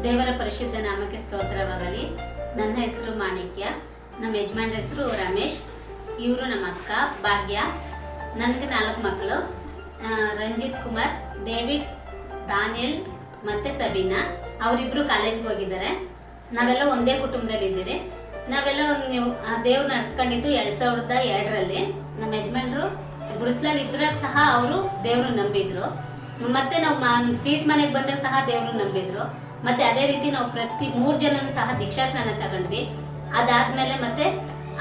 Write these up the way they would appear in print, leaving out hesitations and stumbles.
ದೇವರ ಪರಿಶುದ್ಧ ನಾಮಕ್ಕೆ ಸ್ತೋತ್ರವಾಗಲಿ. ನನ್ನ ಹೆಸರು ಮಾಣಿಕ್ಯ, ನಮ್ಮ ಯಜಮಾನ್ರ ಹೆಸರು ರಮೇಶ್, ಇವರು ನಮ್ಮ ಅಕ್ಕ ಭಾಗ್ಯ. ನನಗೆ 4 ಮಕ್ಕಳು, ರಂಜಿತ್ ಕುಮಾರ್, ಡೇವಿಡ್, ದಾನಿಯಲ್ ಮತ್ತು ಸಬೀನಾ. ಅವರಿಬ್ಬರು ಕಾಲೇಜ್ಗೆ ಹೋಗಿದ್ದಾರೆ. ನಾವೆಲ್ಲ ಒಂದೇ ಕುಟುಂಬದಲ್ಲಿ ಇದ್ದೀರಿ. ನಾವೆಲ್ಲ ದೇವ್ರು ನಡ್ಕೊಂಡಿದ್ದು 2002ರಲ್ಲಿ. ನಮ್ಮ ಯಜಮಾನ್ರು ಗುಡಿಸ್ಲಲ್ಲಿ ಇದ್ರಾಗ ಸಹ ಅವರು ದೇವ್ರು ನಂಬಿದ್ರು. ಮತ್ತೆ ನಾವು ಸೀಟ್ ಮನೆಗೆ ಬಂದಾಗ ಸಹ ದೇವ್ರು ನಂಬಿದ್ರು. ಮತ್ತೆ ಅದೇ ರೀತಿ ನಾವು ಪ್ರತಿ 3 ಜನನು ಸಹ ದೀಕ್ಷಾ ಸ್ನಾನ ತಗೊಂಡ್ವಿ. ಅದಾದ್ಮೇಲೆ ಮತ್ತೆ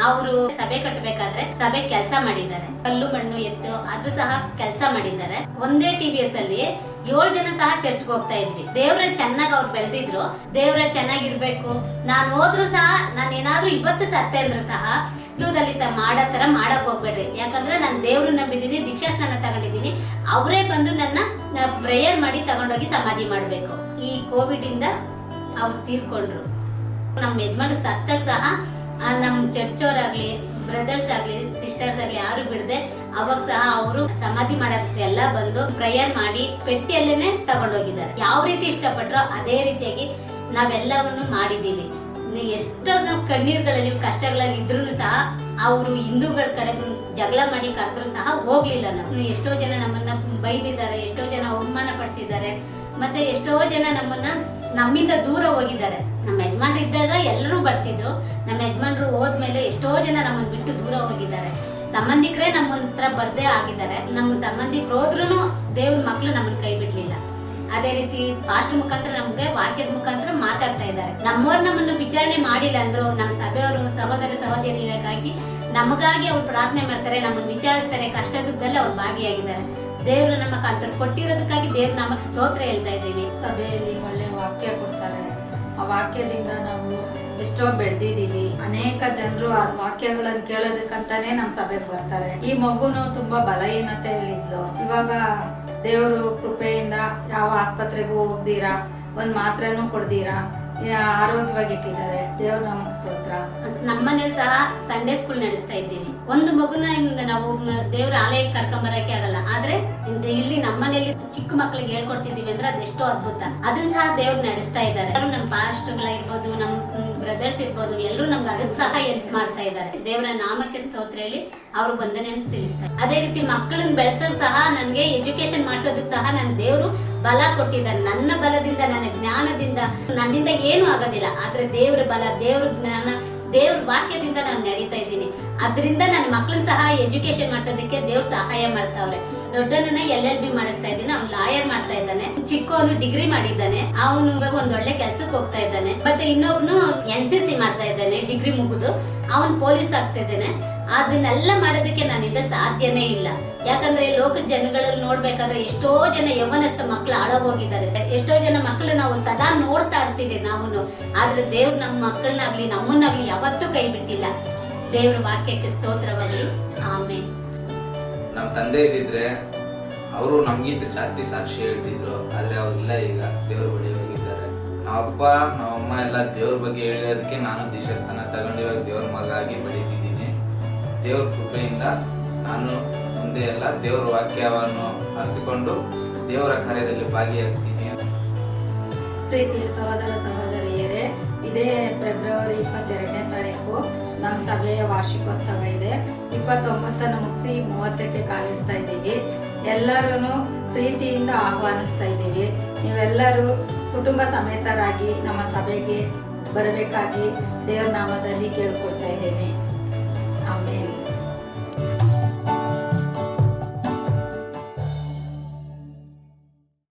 ಅವರು ಸಭೆ ಕಟ್ಟಬೇಕಾದ್ರೆ ಸಭೆ ಕೆಲಸ ಮಾಡಿದ್ದಾರೆ, ಕಲ್ಲು ಮಣ್ಣು ಎತ್ತು ಅದು ಸಹ ಕೆಲಸ ಮಾಡಿದ್ದಾರೆ. ಒಂದೇ TVS ಅಲ್ಲಿ 7 ಜನ ಸಹ ಚರ್ಚ್ಗೆ ಹೋಗ್ತಾ ಇದ್ವಿ. ದೇವ್ರಲ್ಲಿ ಚೆನ್ನಾಗಿ ಅವ್ರು ಬೆಳೆದಿದ್ರು. ದೇವ್ರಲ್ಲಿ ಚೆನ್ನಾಗಿರ್ಬೇಕು, ನಾನು ಹೋದ್ರು ಸಹ, ನಾನು ಏನಾದ್ರೂ ಇವತ್ತು ಸತ್ತೆ ಅಂದ್ರು ಸಹ ದಲ್ಲಿ ಮಾಡೋ ತರ ಮಾಡಕ್ ಹೋಗ್ಬೇಡ್ರಿ. ಯಾಕಂದ್ರೆ ನಾನು ದೇವ್ರು ನಂಬಿದ್ದೀನಿ, ದೀಕ್ಷಾ ಸ್ನಾನ ತಗೊಂಡಿದ್ದೀನಿ. ಅವರೇ ಬಂದು ನನ್ನ ಪ್ರೇಯರ್ ಮಾಡಿ ತಗೊಂಡೋಗಿ ಸಮಾಧಿ ಮಾಡ್ಬೇಕು. ಈ ಕೋವಿಡ್ ಇಂದ ಅವ್ರು ತೀರ್ಕೊಂಡ್ರು. ನಮ್ಮ ಯಜಮಾನ್ ಸತ್ತಾಗ ಸಹ ನಮ್ಮ ಚರ್ಚ್ ಅವರಾಗ್ಲಿ, ಬ್ರದರ್ಸ್ ಆಗ್ಲಿ, ಸಿಸ್ಟರ್ಸ್ ಆಗ್ಲಿ ಯಾರು ಬಿಡದೆ ಅವಾಗ ಸಹ ಅವರು ಸಮಾಧಿ ಮಾಡಕ್ಕೆ ಎಲ್ಲ ಬಂದು ಪ್ರೇಯರ್ ಮಾಡಿ ಪೆಟ್ಟಿಯಲ್ಲೇನೆ ತಗೊಂಡೋಗಿದ್ದಾರೆ. ಯಾವ ರೀತಿ ಇಷ್ಟಪಟ್ರೋ ಅದೇ ರೀತಿಯಾಗಿ ನಾವೆಲ್ಲವನ್ನು ಮಾಡಿದ್ದೀವಿ. ಎಷ್ಟೋ ಕಣ್ಣೀರುಗಳಲ್ಲಿ ಕಷ್ಟಗಳಲ್ಲಿ ಇದ್ರೂ ಸಹ ಅವರು ಹಿಂದೂಗಳ ಕಡೆ ಜಗಳ ಮಾಡಿ ಕರೆದ್ರು ಸಹ ಹೋಗ್ಲಿಲ್ಲ. ನಾವು ಎಷ್ಟೋ ಜನ ನಮ್ಮನ್ನ ಬೈದಿದ್ದಾರೆ, ಎಷ್ಟೋ ಜನ ಅವಮಾನ ಪಡಿಸಿದ್ದಾರೆ, ಮತ್ತೆ ಎಷ್ಟೋ ಜನ ನಮ್ಮಿಂದ ದೂರ ಹೋಗಿದ್ದಾರೆ. ನಮ್ಮ ಯಜಮಾನ್ರು ಇದ್ದಾಗ ಎಲ್ಲರೂ ಬರ್ತಿದ್ರು. ನಮ್ಮ ಯಜಮಾನ್ರು ಹೋದ್ಮೇಲೆ ಎಷ್ಟೋ ಜನ ನಮ್ಮನ್ನ ಬಿಟ್ಟು ದೂರ ಹೋಗಿದ್ದಾರೆ. ಸಂಬಂಧಿಕರೇ ನಮ್ಮ ಹತ್ರ ಬರ್ದೇ ಆಗಿದ್ದಾರೆ. ನಮ್ಮ ಸಂಬಂಧಿಕರು ಹೋದ್ರೂ ದೇವ್ರ ಮಕ್ಳು ನಮ್ಮನ್ನ ಕೈ ಬಿಡ್ಲಿಲ್ಲ. ಅದೇ ರೀತಿ ಪಾಸ್ಟ್ ಮುಖಾಂತರ ನಮ್ಗೆ ವಾಕ್ಯದ ಮುಖಾಂತರ ಮಾತಾಡ್ತಾ ಇದ್ದಾರೆ. ನಮ್ಮವ್ರು ನಮ್ಮನ್ನು ವಿಚಾರಣೆ ಮಾಡಿಲ್ಲ ಅಂದ್ರು ನಮ್ಮ ಸಭೆಯವರು ಸಹೋದರ ಸಹೋದರಿಯರಿಗಾಗಿ ನಮಗಾಗಿ ಅವ್ರು ಪ್ರಾರ್ಥನೆ ಮಾಡ್ತಾರೆ, ನಮ್ಮನ್ನು ವಿಚಾರಿಸ್ತಾರೆ, ಕಷ್ಟ ಸುಖದಲ್ಲಿ ಅವ್ರು ಭಾಗಿಯಾಗಿದ್ದಾರೆ. ದೇವ್ರು ನಮಗ್ ಅಂತ ಕೊಟ್ಟಿರೋದಕ್ಕಾಗಿ ದೇವ್ರು ನಮಗ್ ಸ್ತೋತ್ರ ಹೇಳ್ತಾ ಇದ್ದೀವಿ. ಸಭೆಯಲ್ಲಿ ಒಳ್ಳೆ ವಾಕ್ಯ ಕೊಡ್ತಾರೆ. ಆ ವಾಕ್ಯದಿಂದ ನಾವು ಎಷ್ಟೋ ಬೆಳೆದಿದ್ದೀವಿ. ಅನೇಕ ಜನರು ಆ ವಾಕ್ಯಗಳನ್ನು ಕೇಳೋದಕ್ಕಂತಾನೆ ನಮ್ಮ ಸಭೆಗೆ ಬರ್ತಾರೆ. ಈ ಮಗುನು ತುಂಬಾ ಬಲಹೀನತೆಯಲ್ಲಿದ್ಲು. ಇವಾಗ ದೇವರು ಕೃಪೆಯಿಂದ ಯಾವ ಆಸ್ಪತ್ರೆಗೂ ಹೋಗ್ದೀರಾ, ಒಂದ್ ಮಾತ್ರೆನೂ ಕೊಡ್ದೀರಾ ಆರೋಗ್ಯವಾಗಿಟ್ಟಿದ್ದಾರೆ. ದೇವ್ರು ನಮಗ್ ಸ್ತೋತ್ರ. ನಮ್ಮನೇಲಿ ಸಹ ಸಂಡೇ ಸ್ಕೂಲ್ ನಡೆಸ್ತಾ ಇದ್ದೀವಿ. ಒಂದು ಮಗುನ ನಾವು ದೇವ್ರ ಆಲಯಕ್ಕೆ ಕರ್ಕೊಂಬರಕ್ಕೆ ಆಗಲ್ಲ, ಆದ್ರೆ ಇಲ್ಲಿ ನಮ್ಮನೇಲಿ ಚಿಕ್ಕ ಮಕ್ಳಿಗೆ ಹೇಳ್ಕೊಡ್ತಿದೀವಿ ಅಂದ್ರೆ ಅದೆಷ್ಟೋ ಅದ್ಭುತ. ಅದನ್ನ ಸಹ ದೇವ್ರು ನಡೆಸ್ತಾ ಇದ್ದಾರೆ. ನಮ್ಮ ಪಾಸ್ಟರ್ಗಳಾಗಿರ್ಬೋದು, ನಮ್ಮ ಬ್ರದರ್ಸ್ ಇರ್ಬೋದು, ಎಲ್ಲರೂ ನಮ್ಗೆ ಅದಕ್ಕೆ ಸಹ ಹೆಲ್ಪ್ ಮಾಡ್ತಾ ಇದ್ದಾರೆ. ದೇವರ ನಾಮಕ್ಕೆ ಸ್ತೋತ್ರ ಹೇಳಿ ಅವ್ರಿಗೆ ವಂದನೆ ತಿಳಿಸ್ತಾರೆ. ಅದೇ ರೀತಿ ಮಕ್ಕಳನ್ನ ಬೆಳೆಸೋದು ಸಹ, ನನಗೆ ಎಜುಕೇಶನ್ ಮಾಡ್ಸೋದಕ್ಕೆ ಸಹ ನನ್ನ ದೇವರು ಬಲ ಕೊಟ್ಟಿದ್ದಾರೆ. ನನ್ನ ಬಲದಿಂದ, ನನ್ನ ಜ್ಞಾನದಿಂದ ನನ್ನಿಂದ ಏನು ಆಗೋದಿಲ್ಲ. ಆದ್ರೆ ದೇವ್ರ ಬಲ, ದೇವ್ರ ಜ್ಞಾನ, ದೇವ್ರ ವಾಕ್ಯದಿಂದ ನಾನು ನಡೀತಾ ಇದ್ದೀನಿ. ಅದರಿಂದ ನನ್ನ ಮಕ್ಕಳನ್ನ ಸಹ ಎಜುಕೇಶನ್ ಮಾಡ್ಸೋದಕ್ಕೆ ದೇವ್ರು ಸಹಾಯ ಮಾಡ್ತಾವ್ರೆ. ದೊಡ್ಡನನ್ನ LLB ಮಾಡಿಸ್ತಾ ಇದ್ದೀನಿ, ಅವ್ನು ಲಾಯರ್ ಮಾಡ್ತಾ ಇದ್ದಾನೆ. ಚಿಕ್ಕವನು ಡಿಗ್ರಿ ಮಾಡಿದ್ದಾನೆ, ಅವನು ಇವಾಗ ಒಂದ್ ಒಳ್ಳೆ ಕೆಲ್ಸಕ್ಕೆ ಹೋಗ್ತಾ ಇದ್ದಾನೆ. ಮತ್ತೆ ಇನ್ನೊಬ್ನು NCC ಮಾಡ್ತಾ ಇದ್ದಾನೆ, ಡಿಗ್ರಿ ಮುಗಿದು ಅವನು ಪೊಲೀಸ್ ಆಗ್ತಾ ಇದ್ದಾನೆ. ಅದನ್ನೆಲ್ಲ ಮಾಡೋದಕ್ಕೆ ನನ್ನಿಂದ ಸಾಧ್ಯನೇ ಇಲ್ಲ. ಯಾಕಂದ್ರೆ ಲೋಕದ ಜನಗಳಲ್ಲಿ ನೋಡ್ಬೇಕಾದ್ರೆ ಎಷ್ಟೋ ಜನ ಯೌವನಸ್ಥ ಮಕ್ಕಳು ಹಾಳಾಗೋಗಿದ್ದಾರೆ. ಎಷ್ಟೋ ಜನ ಮಕ್ಕಳು ನಾವು ಸದಾ ನೋಡ್ತಾ ಇರ್ತೀವಿ ನಾವು. ಆದ್ರೆ ದೇವ್ರು ನಮ್ಮ ಮಕ್ಕಳನ್ನಾಗ್ಲಿ ನಮ್ಮನ್ನಾಗ್ಲಿ ಯಾವತ್ತೂ ಕೈ ಬಿಟ್ಟಿಲ್ಲ. ದೇವ್ರ ವಾಕ್ಯಕ್ಕೆ ಸ್ತೋತ್ರವಾಗಲಿ. ಆಮೇಲೆ ನಮ್ಮ ತಂದೆ ಇದ್ದಿದ್ರೆ ಅವರು ನಮ್ಗಿಂತ ಜಾಸ್ತಿ ಸಾಕ್ಷಿ ಹೇಳ್ತಿದ್ರು. ಆದ್ರೆ ಅವ್ರಿಲ್ಲ, ಈಗ ದೇವ್ರ ಬಳಿ ಹೋಗಿದ್ದಾರೆ. ನಾವಪ್ಪ ನಾವಮ್ಮ ಎಲ್ಲ ದೇವ್ರ ಬಗ್ಗೆ ಹೇಳೋದಕ್ಕೆ ನಾನು ದೀಕ್ಷಾಸ್ಥಾನ ತಗೊಂಡು ಇವಾಗ ದೇವ್ರ ಮಗ ಆಗಿ ಬೆಳೀತಿದ್ದೀನಿ. ದೇವ್ರ ಕೃಪೆಯಿಂದ ನಾನು ಮುಂದೆ ಎಲ್ಲ ದೇವ್ರ ವಾಕ್ಯವನ್ನು ಅರ್ಥಕೊಂಡು ದೇವರ ಕಾರ್ಯದಲ್ಲಿ ಭಾಗಿಯಾಗ್ತೀನಿ. ಪ್ರೀತಿಯ ಸಹೋದರ ಸಹೋದರಿಯರೇ, ಇದೇ ಫೆಬ್ರವರಿ 22ನೇ ತಾರೀಕು ನಮ್ಮ ಸಭೆಯ ವಾರ್ಷಿಕೋತ್ಸವ ಇದೆ. 29 ಮುಗಿಸಿ 30ಕ್ಕೆ ಕಾಲಿಡ್ತಾ ಇದ್ದೀವಿ. ಎಲ್ಲರೂ ಪ್ರೀತಿಯಿಂದ ಆಹ್ವಾನಿಸ್ತಾ ಇದ್ದೀವಿ. ನೀವೆಲ್ಲರೂ ಕುಟುಂಬ ಸಮೇತರಾಗಿ ನಮ್ಮ ಸಭೆಗೆ ಬರಬೇಕಾಗಿ ದೇವ್ರ ನಾಮದಲ್ಲಿ ಕೇಳ್ಕೊಳ್ತಾ ಇದ್ದೇನೆ. ಆಮೇಲೆ